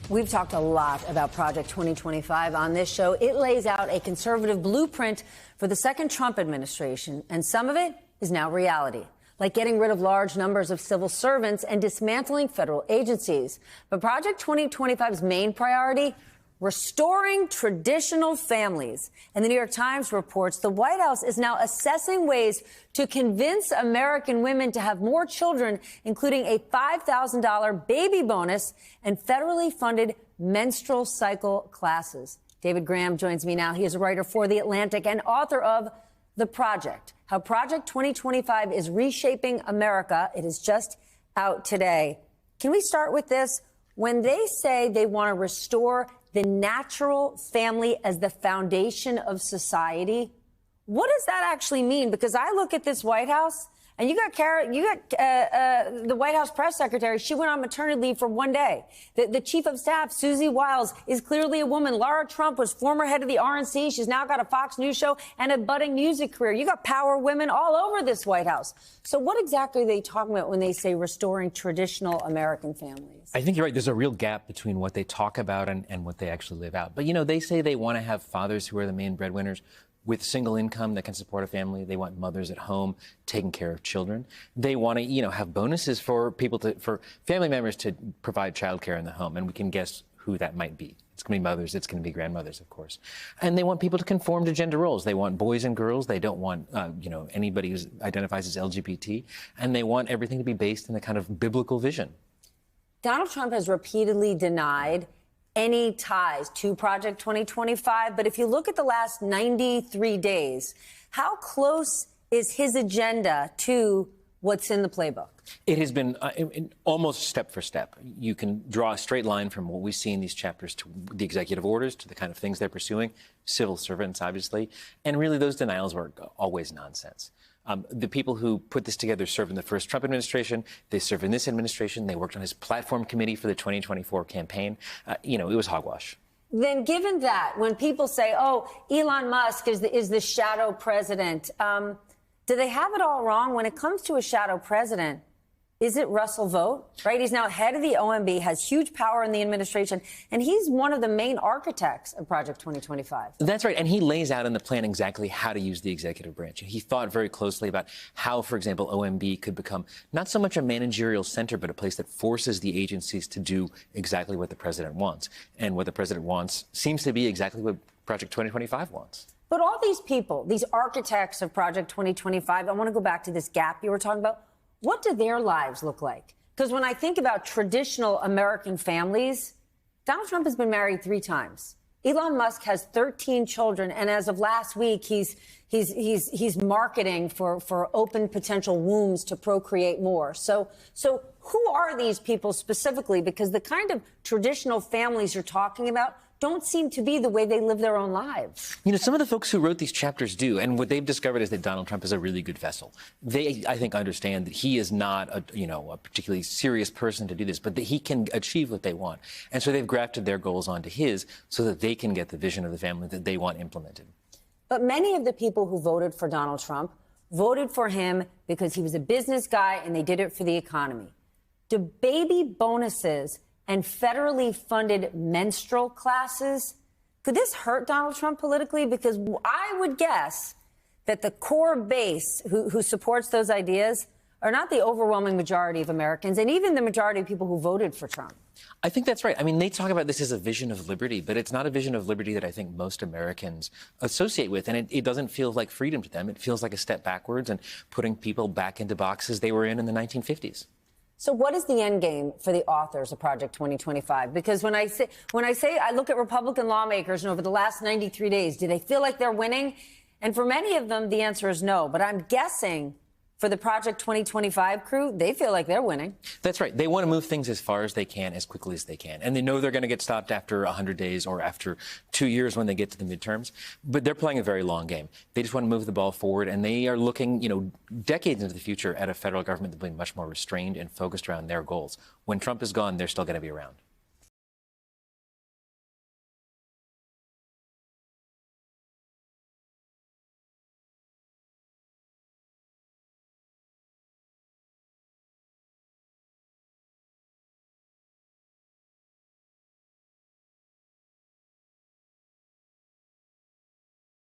We've talked a lot about Project 2025 on this show. It lays out a conservative blueprint for the second Trump administration, and some of it is now reality, like getting rid of large numbers of civil servants and dismantling federal agencies. But Project 2025's main priority, restoring traditional families. And the New York Times reports the White House is now assessing ways to convince American women to have more children, including a $5,000 baby bonus and federally funded menstrual cycle classes. David Graham joins me now. He is a writer for The Atlantic and author of The Project, How Project 2025 is Reshaping America. It is just out today. Can we start with this? When they say they want to restore the natural family as the foundation of society, what does that actually mean? Because I look at this White House, and you got the White House press secretary. She went on maternity leave for one day. The chief of staff, Susie Wiles, is clearly a woman. Lara Trump was former head of the RNC. She's now got a Fox News show and a budding music career. You got power women all over this White House. So what exactly are they talking about when they say restoring traditional American families? I think you're right. There's a real gap between what they talk about and what they actually live out. But, you know, they say they want to have fathers who are the main breadwinners with single income that can support a family. They want mothers at home taking care of children. They want to, you know, have bonuses for for family members to provide childcare in the home. And we can guess who that might be. It's going to be mothers. It's going to be grandmothers, of course. And they want people to conform to gender roles. They want boys and girls. They don't want, anybody who identifies as LGBT. And they want everything to be based in a kind of biblical vision. Donald Trump has repeatedly denied any ties to Project 2025. But if you look at the last 93 days, how close is his agenda to what's in the playbook? It has been almost step for step. You can draw a straight line from what we see in these chapters to the executive orders, to the kind of things they're pursuing, civil servants, obviously. And really, those denials were always nonsense. The people who put this together served in the first Trump administration. They served in this administration. They worked on his platform committee for the 2024 campaign. It was hogwash. Then given that, when people say, oh, Elon Musk is the shadow president, do they have it all wrong? When it comes to a shadow president, is it Russell Vought, right? He's now head of the OMB, has huge power in the administration, and he's one of the main architects of Project 2025. That's right, and he lays out in the plan exactly how to use the executive branch. He thought very closely about how, for example, OMB could become not so much a managerial center, but a place that forces the agencies to do exactly what the president wants. And what the president wants seems to be exactly what Project 2025 wants. But all these people, these architects of Project 2025, I want to go back to this gap you were talking about. What do their lives look like? Because when I think about traditional American families, Donald Trump has been married 3 times. Elon Musk has 13 children, and as of last week, he's marketing for open potential wombs to procreate more. So who are these people specifically? Because the kind of traditional families you're talking about don't seem to be the way they live their own lives. You know, some of the folks who wrote these chapters do, and what they've discovered is that Donald Trump is a really good vessel. They, I think, understand that he is not a particularly serious person to do this, but that he can achieve what they want. And so they've grafted their goals onto his so that they can get the vision of the family that they want implemented. But many of the people who voted for Donald Trump voted for him because he was a business guy and they did it for the economy. Do baby bonuses and federally funded menstrual classes, could this hurt Donald Trump politically? Because I would guess that the core base who supports those ideas are not the overwhelming majority of Americans, and even the majority of people who voted for Trump. I think that's right. I mean, they talk about this as a vision of liberty, but it's not a vision of liberty that I think most Americans associate with. And it doesn't feel like freedom to them. It feels like a step backwards and putting people back into boxes they were in the 1950s. So what is the end game for the authors of Project 2025? Because when I say I look at Republican lawmakers and over the last 93 days, do they feel like they're winning? And for many of them, the answer is no. But I'm guessing for the Project 2025 crew, they feel like they're winning. That's right. They want to move things as far as they can, as quickly as they can. And they know they're going to get stopped after 100 days or after 2 years when they get to the midterms. But they're playing a very long game. They just want to move the ball forward. And they are looking, decades into the future at a federal government that will be much more restrained and focused around their goals. When Trump is gone, they're still going to be around.